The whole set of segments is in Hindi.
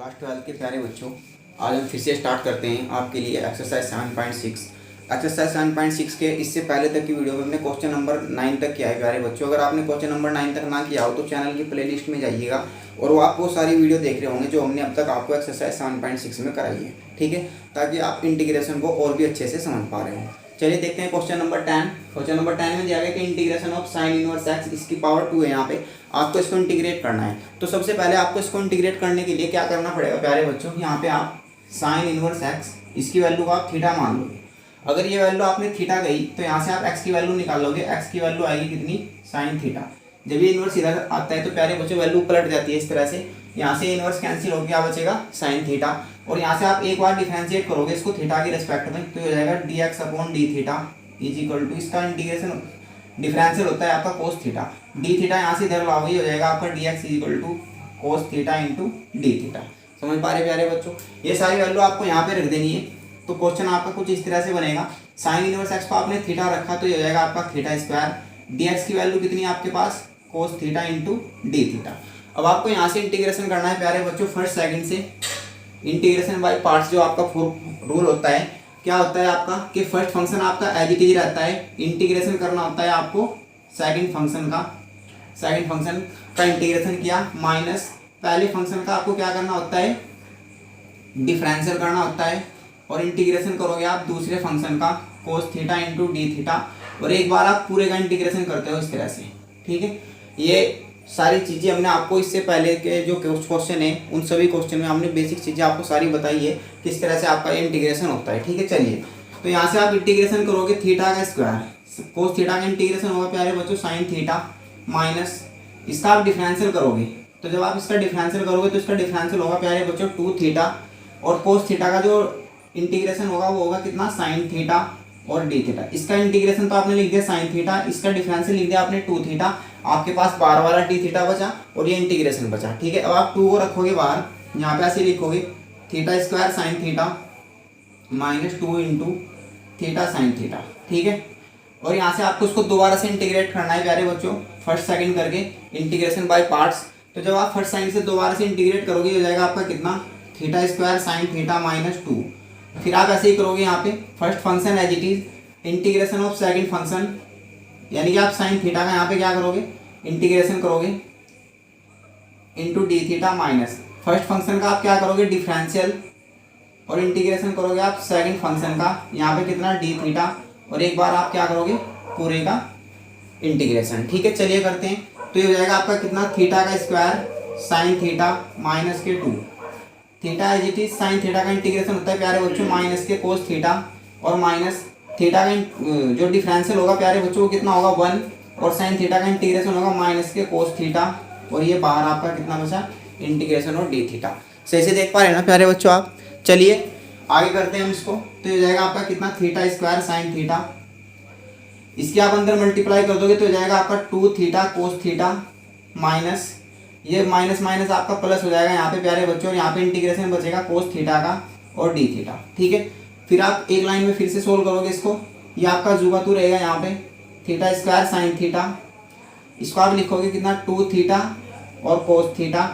क्लास 12 के प्यारे बच्चों, आज हम फिर से स्टार्ट करते हैं आपके लिए एक्सरसाइज 7.6। एक्सरसाइज 7.6 के इससे पहले तक की वीडियो में हमने क्वेश्चन नंबर 9 तक किया है प्यारे बच्चों। अगर आपने क्वेश्चन नंबर 9 तक ना किया हो तो चैनल की प्लेलिस्ट में जाइएगा और वो आप वो सारी वीडियो देख रहे होंगे जो हमने अब तक आपको एक्सरसाइज 7.6 में कराई है, ठीक है, ताकि आप इंटीग्रेशन को और भी अच्छे से समझ पा रहे हो। चलिए देखते हैं क्वेश्चन नंबर 10। क्वेश्चन नंबर 10 में दिया गया कि integration of sine inverse x इसकी पावर 2 है। यहाँ पे आपको इसको इंटीग्रेट करना है। तो सबसे पहले आपको इसको इंटीग्रेट करने के लिए क्या करना पड़ेगा प्यारे बच्चों, यहाँ पे आप साइन इनवर्स एक्स इसकी वैल्यू को आप थीटा मान लोगे। अगर ये वैल्यू आपने थीटा गई तो यहाँ से आप एक्स की वैल्यू निकाल लोगे। एक्स की वैल्यू आएगी कितनी, साइन थीटा। जब ये इनवर्स इधर आता है तो प्यारे बच्चों वैल्यू पलट जाती है इस तरह से। यहाँ से इनवर्स कैंसिल होकर क्या बचेगा, साइन थीटा। और यहाँ से आप एक बार डिफरेंशिएट करोगे इसको थीटा के रेस्पेक्ट में तो हो जाएगा d x upon d theta is equal to, इसका इंटीग्रेशन डिफरेंशियल होता है आपका कोस थीटा। डी थीटा यहाँ से इधर लाओगे हो जाएगा आपका d x is equal to cos theta into D theta. समझ पा रहे प्यारे बच्चों, ये सारी वैल्यू आपको यहाँ पे रख देनी है। तो क्वेश्चन आपका कुछ इस तरह से बनेगा। साइन इनवर्स एक्स को आपने थीटा रखा तो ये हो जाएगा आपका थीटा स्क्वायर। डी एक्स की वैल्यू कितनी है आपके पास, cos theta into D theta. अब आपको यहाँ से इंटीग्रेशन करना है प्यारे बच्चों फर्स्ट सेकंड से। इंटीग्रेशन बाय पार्ट्स जो आपका रूल होता है, क्या होता है आपका कि फर्स्ट फंक्शन आपका एज इट इज रहता है, इंटीग्रेशन करना होता है आपको सेकंड फंक्शन का। सेकंड फंक्शन का इंटीग्रेशन किया माइनस पहले फंक्शन का आपको क्या करना होता है, डिफरेंशियल करना होता है। और इंटीग्रेशन करोगे आप दूसरे फंक्शन का कोस थीटा इंटू डी थीटा। और एक बार आप पूरे का इंटीग्रेशन करते हो इस तरह से, ठीक है। ये सारी चीज़ें हमने आपको इससे पहले के जो क्वेश्चन है उन सभी क्वेश्चन में हमने बेसिक चीज़ें आपको सारी बताई है किस तरह से आपका ये इंटीग्रेशन होता है, ठीक है। चलिए तो यहाँ से आप इंटीग्रेशन करोगे थीटा का स्क्वायर, कोस थीटा का इंटीग्रेशन होगा प्यारे बच्चों साइन थीटा माइनस इसका आप डिफरेंशियल करोगे। तो जब आप इसका डिफरेंशियल करोगे तो इसका डिफरेंशियल होगा प्यारे बच्चों 2 थीटा। और कोस थीटा का जो इंटीग्रेशन होगा वो होगा कितना, साइन थीटा और डी थीटा। इसका इंटीग्रेशन तो आपने लिख दिया साइन थीटा, इसका डिफरेंशियल लिख दिया आपने 2 थीटा। आपके पास बाहर वाला डी थीटा बचा और ये इंटीग्रेशन बचा, ठीक है। अब आप 2 को रखोगे बाहर, यहाँ पे ऐसे लिखोगे theta square sine theta minus 2 into theta sine theta, ठीक है। और यहाँ से आपको उसको दोबारा से इंटीग्रेट करना है प्यारे बच्चों फर्स्ट सेकंड करके, इंटीग्रेशन बाय पार्ट्स। तो जब आप फर्स्ट साइन से दोबारा से इंटीग्रेट करोगे हो जाएगा आपका कितना, theta square sine theta minus 2। फिर आप ऐसे ही करोगे यहाँ पे first function as it is, integration of second function, यानी कि आप साइन थीटा का यहाँ पे क्या करोगे, इंटीग्रेशन करोगे into D theta minus first function का आप क्या करोगे, डिफरेंशियल। और इंटीग्रेशन करोगे आप सेकंड फंक्शन का, यहाँ पे कितना डी थीटा। और एक बार आप क्या करोगे पूरे का इंटीग्रेशन, ठीक है। चलिए करते हैं। तो ये हो जाएगा आपका कितना, थीटा का स्क्वायर साइन थीटा माइनस के 2। Theta as it is sine theta का इंटीग्रेशन होता है प्यारे बच्चों माइनस के कोस थीटा और माइनस थीटा का जो डिफरेंशियल होगा प्यारे बच्चों वो कितना होगा 1। और साइन थीटा का इंटीग्रेशन होगा माइनस के कोस थीटा। और ये बाहर आपका कितना बचा, इंटीग्रेशन और डी थीटा। सही से देख पा रहे हैं ना प्यारे बच्चों आप। चलिए आगे करते हैं हम इसको। तो ये हो जाएगा आपका कितना, थीटा स्क्वायर साइन थीटा, इसके आप अंदर मल्टीप्लाई कर दोगे तो हो जाएगा आपका 2 थीटा कोस थीटा माइनस ये माइनस माइनस आपका प्लस हो जाएगा यहाँ पे प्यारे बच्चों। और यहाँ पे इंटीग्रेशन बचेगा कोस थीटा का और डी थीटा, ठीक है। फिर आप एक लाइन में फिर से सोल्व करोगे इसको, ये आपका जुगा तू रहेगा यहाँ पे थीटा स्क्वायर साइन थीटा, इसको आप लिखोगे कितना 2 थीटा और कोस थीटा।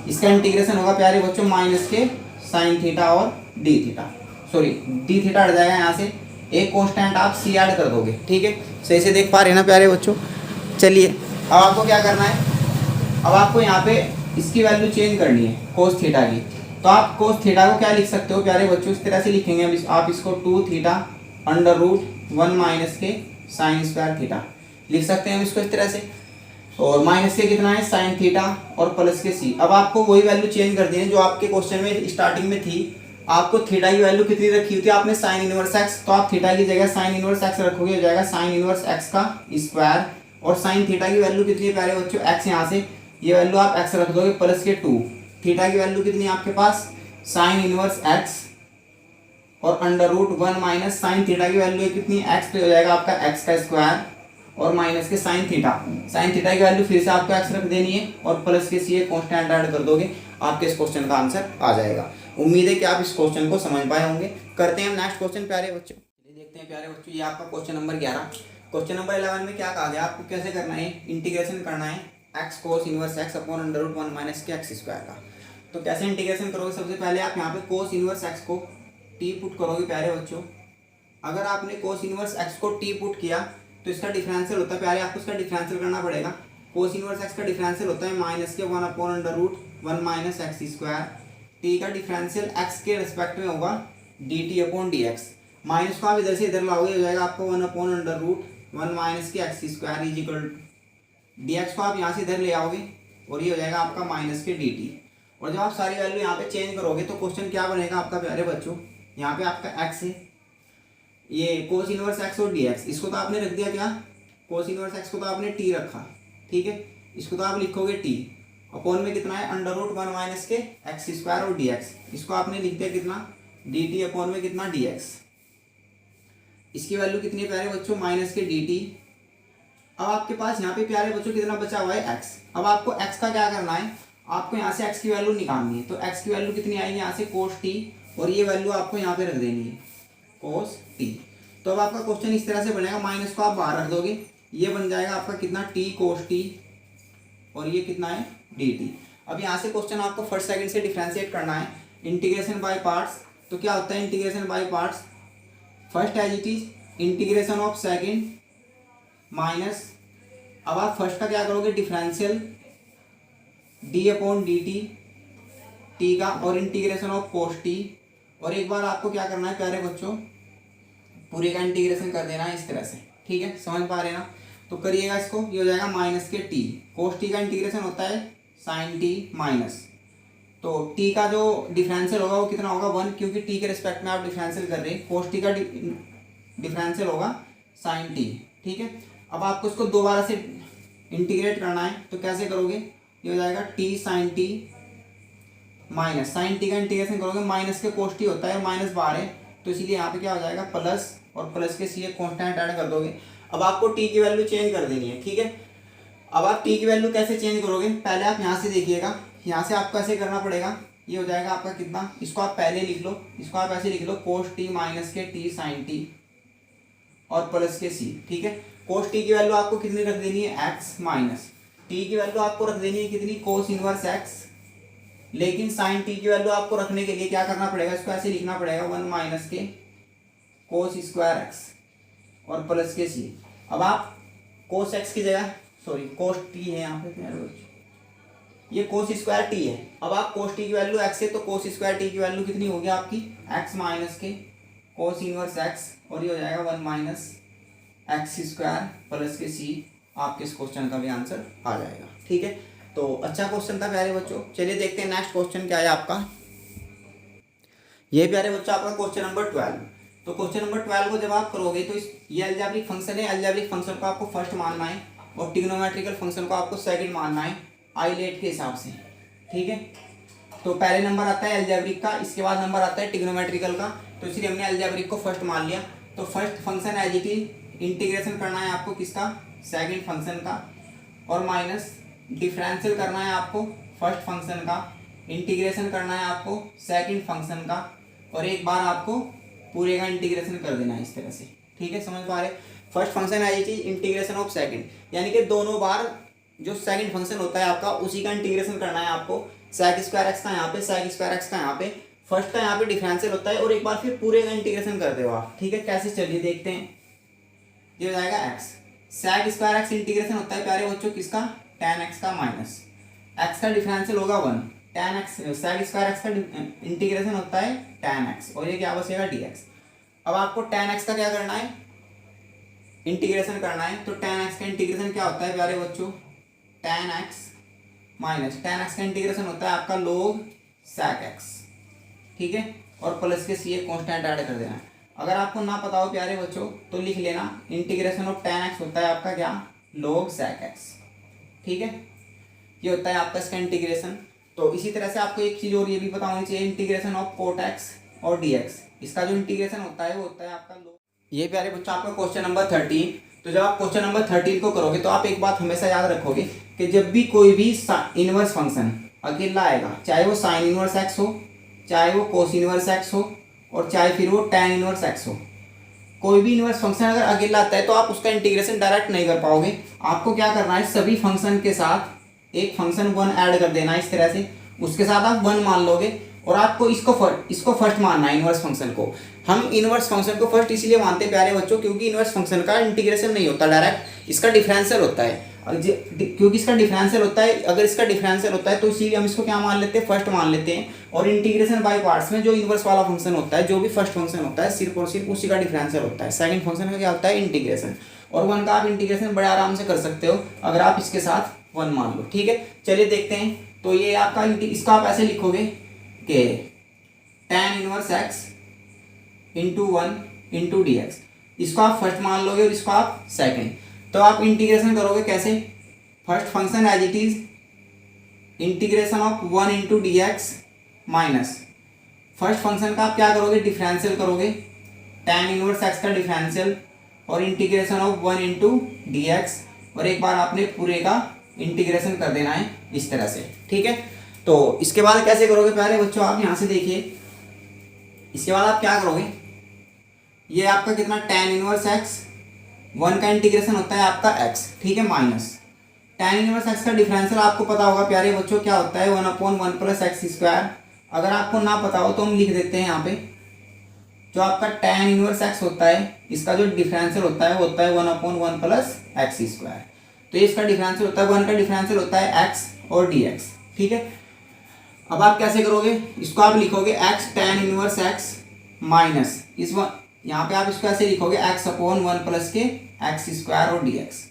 इसका इंटीग्रेशन होगा प्यारे बच्चों माइनस के साइन थीटा और D theta, sorry D theta हट जाएगा यहाँ से, एक कॉन्स्टेंट आप सी ऐड कर दोगे, ठीक है। सही से देख पा रहे हैं ना प्यारे बच्चों। चलिए अब आपको क्या करना है, अब आपको यहाँ पे इसकी वैल्यू चेंज करनी है कोस थीटा की। तो आप कोस थीटा को क्या लिख सकते हो प्यारे बच्चों, इस तरह से लिखेंगे अब आप इसको 2 थीटा अंडर रूट 1 माइनस के साइन स्क्वायर थीटा लिख सकते हैं हम इसको इस तरह से। और माइनस के कितना है, साइन थीटा और प्लस के सी। अब आपको वही वैल्यू चेंज कर दी है जो आपके क्वेश्चन में स्टार्टिंग में थी। आपको थीटा की वैल्यू कितनी रखी हुई थी आपने, साइन इनवर्स एक्स। तो आप थीटा की जगह साइन इनवर्स एक्स रखोगे, हो जाएगा साइन इनवर्स एक्स का स्क्वायर। और साइन थीटा की वैल्यू कितनी है प्यारे बच्चों, एक्स, यहाँ से ये वैल्यू आप एक्स रख दोगे प्लस के 2। थीटा की वैल्यू कितनी है आपके पास, साइन इनवर्स एक्स और under root 1 minus sine theta की वैल्यू है कितनी, एक्स। तो हो जाएगा आपका एक्स का स्क्वायर और माइनस के साइन थीटा। साइन थीटा की वैल्यू फिर से आपको एक्स रख देनी है और प्लस के सी कांस्टेंट ऐड कर दोगे, आपके इस क्वेश्चन का आंसर आ जाएगा। उम्मीद है कि आप इस क्वेश्चन को समझ पाए होंगे। करते हैं हम नेक्स्ट क्वेश्चन प्यारे बच्चों। देखते हैं प्यारे बच्चों, ये आपका क्वेश्चन नंबर 11। क्वेश्चन नंबर 11 में क्या कहा गया, आपको कैसे करना है, इंटीग्रेशन करना है x cos inverse x upon under root 1 minus के एक्स स्क्वायर का। तो कैसे इंटीग्रेशन करोगे, सबसे पहले आप यहाँ पे कोस इनवर्स एक्स को टी पुट करोगे प्यारे बच्चों। अगर आपने कोस इनवर्स एक्स को टी पुट किया तो इसका डिफरेंशियल होता है प्यारे, आपको इसका डिफरेंशियल करना पड़ेगा। कोस इनवर्स एक्स का डिफरेंशियल होता है माइनस के 1/√1 माइनस एक्स स्क्वायर। टी का डिफरेंशियल एक्स के रिस्पेक्ट में होगा dt/dx। माइनस को आप इधर से इधर लाओगे, हो जाएगा आपको 1/√1 माइनस के x square is equal dx को आप यहाँ से इधर ले आओगे और ये हो जाएगा आपका माइनस के dt। और जब आप सारी वैल्यू यहाँ पे चेंज करोगे तो क्वेश्चन क्या बनेगा आपका प्यारे बच्चों, यहाँ पे आपका x है, ये कोस इनवर्स एक्स और dx, इसको तो आपने रख दिया क्या, कोस इनवर्स एक्स को तो आपने t रखा, ठीक है, इसको तो आप लिखोगे t अपॉन में कितना है √1 माइनस के एक्स स्क्वायर और dx, इसको आपने लिख दिया कितना dt अपॉन में कितना dx। इसकी वैल्यू कितनी है प्यारे बच्चों, माइनस के dt। अब आपके पास यहाँ पे प्यारे बच्चों कितना बचा हुआ है x। अब आपको x का क्या करना है, आपको यहाँ से x की वैल्यू निकालनी है। तो x की वैल्यू कितनी आएगी यहाँ से cos t, और ये वैल्यू आपको यहाँ पे रख देनी है cos t। तो अब आपका क्वेश्चन इस तरह से बनेगा, माइनस को आप बाहर रख दोगे, ये बन जाएगा आपका कितना t cos t और ये कितना है dt। अब यहाँ से क्वेश्चन आपको फर्स्ट सेकंड से डिफरेंशिएट करना है, इंटीग्रेशन बाय पार्ट्स। तो क्या होता है integration by parts, first as it is integration of second minus, अब आप फर्स्ट का क्या करोगे डिफरेंशियल d/dt t का, और इंटीग्रेशन ऑफ cos t, और एक बार आपको क्या करना है प्यारे बच्चों, पूरे का इंटीग्रेशन कर देना है इस तरह से, ठीक है, समझ पा रहे हैं ना। तो करिएगा इसको, ये हो जाएगा माइनस के t, cos t का इंटीग्रेशन होता है sin t माइनस, तो t का जो डिफरेंशियल होगा वो कितना होगा 1, क्योंकि t के रिस्पेक्ट में आप डिफरेंशियल कर रहे हैं, cos t का डिफरेंशियल होगा sin t, ठीक है। अब आपको इसको दोबारा से इंटीग्रेट करना है, तो कैसे करोगे, ये हो जाएगा t sin t minus, sine t का इंटीग्रेशन करोगे माइनस के cos t होता है, माइनस बाहर है तो इसीलिए यहाँ पे क्या हो जाएगा प्लस, और प्लस के सी एक कॉन्स्टेंट ऐड कर दोगे। अब आपको t की वैल्यू चेंज कर देनी है, ठीक है। अब आप t की वैल्यू कैसे चेंज करोगे, पहले आप यहाँ से देखिएगा, यहाँ से आपको ऐसे करना पड़ेगा, ये हो जाएगा आपका कितना, इसको आप पहले लिख लो, इसको आप ऐसे लिख लो cos t माइनस के t sin t और प्लस के c, ठीक है। cos t की वैल्यू आपको कितनी रख देनी है x माइनस t की वैल्यू आपको रख देनी है कितनी cos इनवर्स x, लेकिन sin t की वैल्यू आपको रखने के लिए क्या करना पड़ेगा, इसको ऐसे लिखना पड़ेगा 1 माइनस के cos स्क्वायर x और प्लस के c। अब आप cos x की जगह सॉरी cos t है यहाँ पे, ये cos स्क्वायर t है। अब आप cos t की वैल्यू x है तो cos स्क्वायर t की वैल्यू कितनी होगी आपकी x माइनस के cos इनवर्स x, और ये हो जाएगा 1 माइनस एक्स स्क्वायर प्लस के c। आपके इस क्वेश्चन का भी आंसर आ जाएगा, ठीक है। तो अच्छा क्वेश्चन था प्यारे बच्चों। चलिए देखते हैं नेक्स्ट क्वेश्चन क्या है आपका। ये प्यारे बच्चों आपका क्वेश्चन नंबर 12। तो क्वेश्चन नंबर 12 को जब आप करोगे तो ये अलजेब्रिक फंक्शन है, अलजेब्रिक फंक्शन को आपको फर्स्ट मानना है और ट्रिग्नोमेट्रिकल फंक्शन को आपको सेकंड मानना है आइलेट के हिसाब से, ठीक है। तो पहले नंबर आता है अलजेब्रिक का, इसके बाद नंबर आता है ट्रिग्नोमेट्रिकल का, तो इसलिए हमने अलजेब्रिक को फर्स्ट मान लिया। तो first function as it is integration करना है आपको किसका, सेकंड फंक्शन का, और माइनस डिफरेंशियल करना है आपको फर्स्ट फंक्शन का, इंटीग्रेशन करना है आपको सेकंड फंक्शन का, और एक बार आपको पूरे का इंटीग्रेशन कर देना है इस तरह से, ठीक है, समझ पा रहे। फर्स्ट फंक्शन आई थी इंटीग्रेशन ऑफ सेकंड, यानी कि दोनों बार जो सेकंड फंक्शन होता है आपका उसी का इंटीग्रेशन करना है आपको, sec स्क्वायर एक्स का यहाँ पे, sec स्क्वायर एक्स का यहाँ पे, फर्स्ट का यहाँ पे डिफरेंशियल होता है और एक बार फिर पूरे का इंटीग्रेशन कर दो आप, ठीक है। कैसे, चलिए देखते हैं। ये हो जाएगा x, sec square x integration होता है प्यारे बच्चों किसका, tan x का माइनस x का डिफरेंशियल होगा 1, tan x sec square x का इंटीग्रेशन होता है tan x, और ये क्या बचेगा dx। अब आपको tan x का क्या करना है, इंटीग्रेशन करना है। तो tan x का इंटीग्रेशन क्या होता है प्यारे बच्चों, tan x minus tan x का इंटीग्रेशन होता है आपका log sec x, ठीक है, और प्लस के सी एक कॉन्स्टेंट ऐड कर देना है। अगर आपको ना पता हो प्यारे बच्चों तो लिख लेना, इंटीग्रेशन ऑफ tan x होता है आपका क्या, log sec x, ठीक है, ये होता है आपका इसका इंटीग्रेशन। तो इसी तरह से आपको एक चीज़ और ये भी पता होनी चाहिए, इंटीग्रेशन ऑफ cot x और dx, इसका जो इंटीग्रेशन होता है वो होता है आपका log। ये प्यारे बच्चों आपका क्वेश्चन नंबर 13। तो जब आप क्वेश्चन नंबर 13 को करोगे तो आप एक बात हमेशा याद रखोगे कि जब भी कोई भी इनवर्स फंक्शन अकेला आएगा, चाहे वो साइन इनवर्स एक्स हो, चाहे वो कोस इनवर्स एक्स हो, और चाहे फिर वो tan इनवर्स एक्स हो, कोई भी इनवर्स फंक्शन अगर अकेला आता है तो आप उसका इंटीग्रेशन डायरेक्ट नहीं कर पाओगे। आपको क्या करना है, सभी फंक्शन के साथ एक फंक्शन 1 ऐड कर देना है इस तरह से, उसके साथ आप 1 मान लोगे और आपको इसको फर्स्ट मानना है इनवर्स फंक्शन को। हम इनवर्स फंक्शन को फर्स्ट इसलिए मानते हैं प्यारे बच्चों क्योंकि इनवर्स फंक्शन का इंटीग्रेशन नहीं होता डायरेक्ट, इसका डिफरेंशियल होता है। क्योंकि इसका डिफरेंशियल होता है, अगर इसका डिफरेंशियल होता है तो इसीलिए हम इसको क्या मान लेते हैं, फर्स्ट मान लेते हैं। और इंटीग्रेशन बाय पार्ट्स में जो इनवर्स वाला फंक्शन होता है, जो भी फर्स्ट फंक्शन होता है, सिर्फ और सिर्फ उसी का डिफरेंशियल होता है। सेकंड फंक्शन का क्या होता है, इंटीग्रेशन। और 1 का आप इंटीग्रेशन बड़े आराम से कर सकते हो अगर आप इसके साथ 1 मान लो। ठीक है, चलिए देखते हैं। तो ये आपका इसका आप ऐसे लिखोगे कि tan inverse x into 1 into d x, इसको आप फर्स्ट मान लोगे और इसको आप सेकंड। तो आप इंटीग्रेशन करोगे कैसे, first function as it is integration of 1 into d x minus first function का आप क्या करोगे, डिफरेंशियल करोगे, tan इनवर्स x का डिफरेंशियल और integration of 1 into d x, और एक बार आपने पूरे का इंटीग्रेशन कर देना है इस तरह से। ठीक है, तो इसके बाद कैसे करोगे प्यारे बच्चों, आप यहाँ से देखिए। इसके बाद आप क्या करोगे, ये आपका कितना tan इनवर्स x, 1 का इंटीग्रेशन होता है आपका x, ठीक है, माइनस tan इनवर्स x का डिफरेंशियल आपको पता होगा प्यारे बच्चों क्या होता है, 1/1 प्लस एक्स स्क्वायर। अगर आपको ना पता हो तो हम लिख देते हैं यहाँ पे, जो आपका tan इनवर्स x होता है, इसका जो डिफरेंशियल होता है वो होता है 1/1 प्लस एक्स स्क्वायर। तो ये इसका डिफरेंशियल होता है, 1 का डिफरेंशियल होता है x और dx। ठीक है, अब आप कैसे करोगे, इसको आप लिखोगे x tan inverse x minus इस यहाँ पे आप इसको ऐसे लिखोगे x/1 प्लस के एक्स स्क्वायर और dx।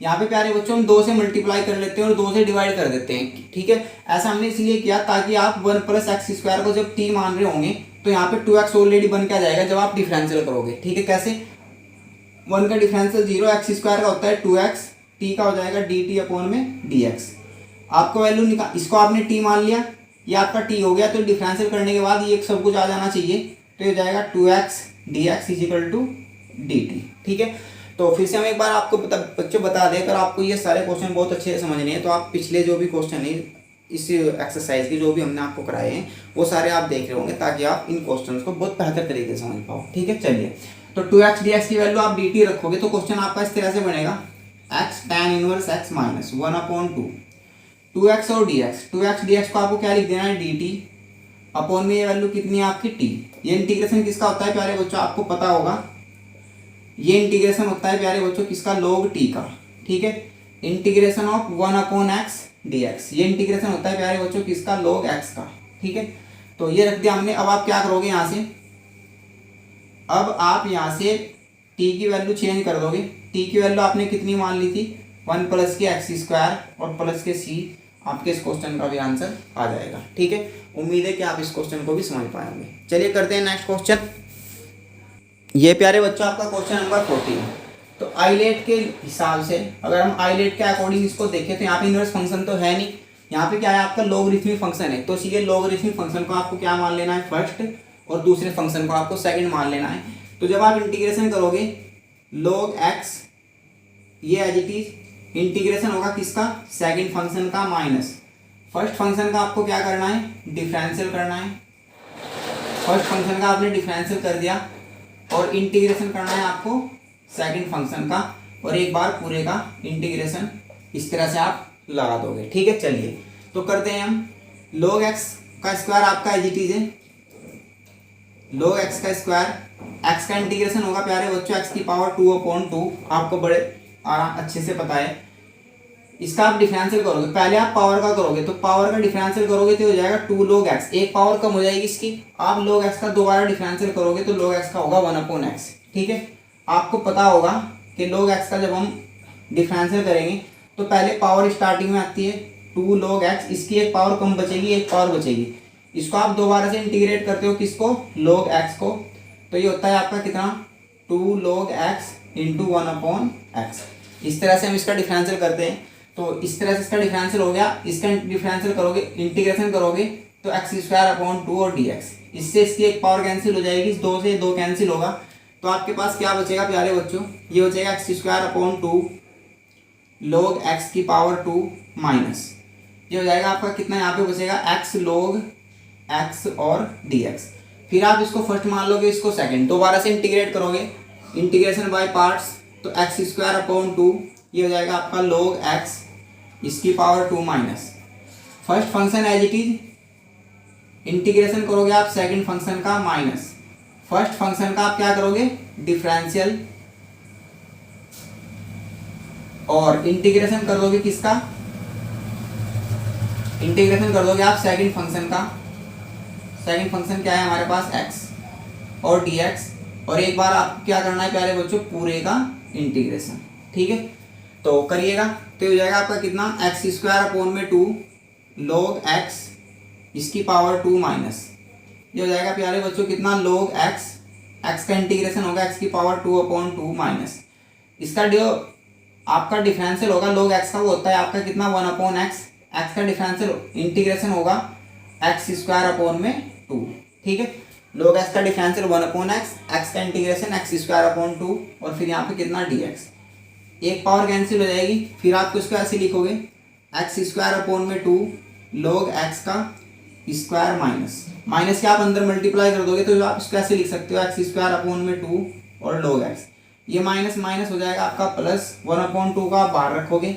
यहाँ पे प्यारे बच्चों हम 2 से मल्टीप्लाई कर लेते हैं और 2 से डिवाइड कर देते हैं। ठीक है, ऐसा हमने इसलिए किया ताकि आप 1 प्लस एक्स स्क्वायर को जब t मान रहे होंगे तो यहाँ पे 2x ऑलरेडी बन के आ जाएगा जब आप डिफरेंशियल करोगे। ठीक है, कैसे, 1 का डिफरेंशियल 0, एक्स स्क्वायर का होता है 2x, t का हो जाएगा dt अपॉन में dx। आपको वैल्यू निकाल, इसको आपने t मान लिया, ये आपका t हो गया। तो डिफरेंशियल करने के बाद ये सब कुछ आ जाना चाहिए, तो ये हो जाएगा 2x dx is equal to dt। ठीक है, तो फिर से हम एक बार आपको बच्चों बता दें, अगर आपको ये सारे क्वेश्चन बहुत अच्छे से समझने हैं तो आप पिछले जो भी क्वेश्चन है इस एक्सरसाइज के जो भी हमने आपको कराए हैं वो सारे आप देख रहे होंगे ताकि आप इन क्वेश्चन को बहुत बेहतर तरीके से समझ पाओ। ठीक है, चलिए, तो 2x dx की वैल्यू आप dt रखोगे तो क्वेश्चन आपका इस तरह से बनेगा, x tan inverse x minus 1/2 2x और dx, 2x dx को आपको क्या लिख देना है, dt अपॉन में ये वैल्यू कितनी है आपकी t। ये इंटीग्रेशन किसका होता है प्यारे बच्चों, आपको पता होगा, ये इंटीग्रेशन होता है प्यारे बच्चों किसका, log t का। ठीक है, इंटीग्रेशन ऑफ 1/x dx, ये इंटीग्रेशन होता है प्यारे बच्चों किसका, log x का। ठीक है, तो ये रख दिया हमने। अब आप क्या करोगे यहाँ से, अब आप यहाँ से t की वैल्यू चेंज कर दोगे। t की वैल्यू आपने कितनी मान ली थी, 1 प्लस के एक्स स्क्वायर और प्लस के c, आपके इस क्वेश्चन का भी आंसर आ जाएगा। ठीक है, उम्मीद है कि आप इस क्वेश्चन को भी समझ पाएंगे। चलिए करते हैं नेक्स्ट क्वेश्चन। ये प्यारे बच्चों आपका क्वेश्चन नंबर 14। तो आइलेट के हिसाब से अगर हम आइलेट के अकॉर्डिंग इसको देखें तो यहाँ पे इनवर्स फंक्शन तो है नहीं, यहाँ पे क्या है आपका लॉगरिथमिक फंक्शन है। तो इसीलिए लॉगरिथमिक फंक्शन को आपको क्या मान लेना है, फर्स्ट, और दूसरे फंक्शन को आपको सेकंड मान लेना है। तो जब आप इंटीग्रेशन करोगे log x, ये एज इट इज इंटीग्रेशन होगा किसका, सेकंड फंक्शन का माइनस फर्स्ट फंक्शन का आपको क्या करना है, डिफरेंशियल करना है। फर्स्ट फंक्शन का आपने डिफरेंशियल कर दिया और इंटीग्रेशन करना है आपको सेकंड फंक्शन का, और एक बार पूरे का इंटीग्रेशन इस तरह से आप लगा दोगे। ठीक है, चलिए तो करते हैं हम। log x का स्क्वायर आपका एज इट इज है, log x का स्क्वायर, x का इंटीग्रेशन होगा प्यारे बच्चों x की पावर 2/2, आपको बड़े अच्छे से पता है। इसका आप डिफरेंशियल करोगे, पहले आप पावर का करोगे, तो पावर का डिफरेंशियल करोगे तो हो जाएगा 2 log x, एक पावर कम हो जाएगी इसकी। आप log x का दोबारा डिफरेंशियल करोगे तो log x का होगा 1/x। ठीक है, आपको पता होगा कि log x का जब हम डिफरेंशियल करेंगे तो पहले पावर स्टार्टिंग में आती है 2 log x, इसकी एक पावर कम बचेगी, एक पावर बचेगी। इसको आप दोबारा से इंटीग्रेट करते हो किसको, log x को, तो ये होता है आपका कितना, 2 log x इंटू 1/x। इस तरह से हम इसका डिफरेंशियल करते हैं। तो इस तरह से इसका डिफरेंशियल हो गया, इसका डिफरेंशियल करोगे, इंटीग्रेशन करोगे तो x²/2 और dx, इससे इसकी एक पावर कैंसिल हो जाएगी, 2 से 2 कैंसिल होगा, तो आपके पास क्या बचेगा प्यारे बच्चों, ये हो जाएगा x²/2 log x की पावर 2 माइनस, ये हो जाएगा आपका कितना, यहाँ पे बचेगा x log x और dx। फिर आप इसको फर्स्ट मान लोगे, इसको सेकंड, दोबारा से इंटीग्रेट करोगे, इंटीग्रेशन बाय पार्ट्स, तो x²/2 ये हो जाएगा आपका log x इसकी power 2 minus first function as it is integration करोगे आप सेकंड फंक्शन का माइनस फर्स्ट फंक्शन का, आप क्या करोगे डिफरेंशियल, और इंटीग्रेशन कर दोगे किसका, इंटीग्रेशन कर दोगे आप सेकंड फंक्शन का। सेकंड फंक्शन क्या है हमारे पास x और dx, और एक बार आपको क्या करना है प्यारे बच्चों पूरे का इंटीग्रेशन। ठीक है, तो करिएगा तो हो जाएगा आपका कितना एक्स स्क्वायर अपॉन में 2 log x इसकी पावर 2 माइनस, ये हो जाएगा प्यारे बच्चों कितना log x, x का इंटीग्रेशन होगा x की पावर 2 अपॉन 2 माइनस, इसका जो आपका डिफरेंशियल होगा log x का वो होता है आपका कितना 1 अपॉन x, x का डिफरेंशियल इंटीग्रेशन होगा एक्स स्क्वायर अपॉन में 2। ठीक है, log x का डिफरेंशियल 1 अपॉन x का इंटीग्रेशन एक्स स्क्वायर अपॉन 2, और फिर यहाँ पे कितना dx, एक पावर कैंसिल हो जाएगी, फिर आप इसको ऐसे लिखोगे एक्स स्क्वायर अपॉन में 2 log x का स्क्वायर माइनस, माइनस के आप अंदर मल्टीप्लाई कर दोगे तो आप इसको ऐसे लिख सकते हो एक्स स्क्वायर अपॉन में 2 और log x, ये माइनस माइनस हो जाएगा आपका प्लस 1 अपॉन 2 का आप बाहर रखोगे,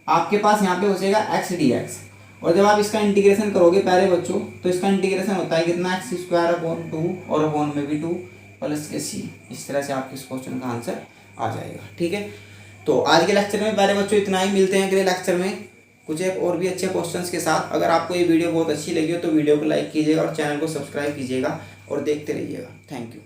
आपके पास यहाँ पे हो जाएगा एक्स dx, और जब आप इसका इंटीग्रेशन करोगे प्यारे बच्चों तो इसका इंटीग्रेशन होता है कितना एक्स स्क्वायर अपॉन 2 और अपॉन में भी 2 प्लस के सी, इस तरह से आपके इस क्वेश्चन का आंसर आ जाएगा। ठीक है, तो आज के लेक्चर में प्यारे बच्चों इतना ही, मिलते हैं अगले लेक्चर में कुछ एक और भी अच्छे क्वेश्चंस के साथ। अगर आपको ये वीडियो बहुत अच्छी लगी हो तो वीडियो को लाइक कीजिएगा और चैनल को सब्सक्राइब कीजिएगा और देखते रहिएगा। Thank you.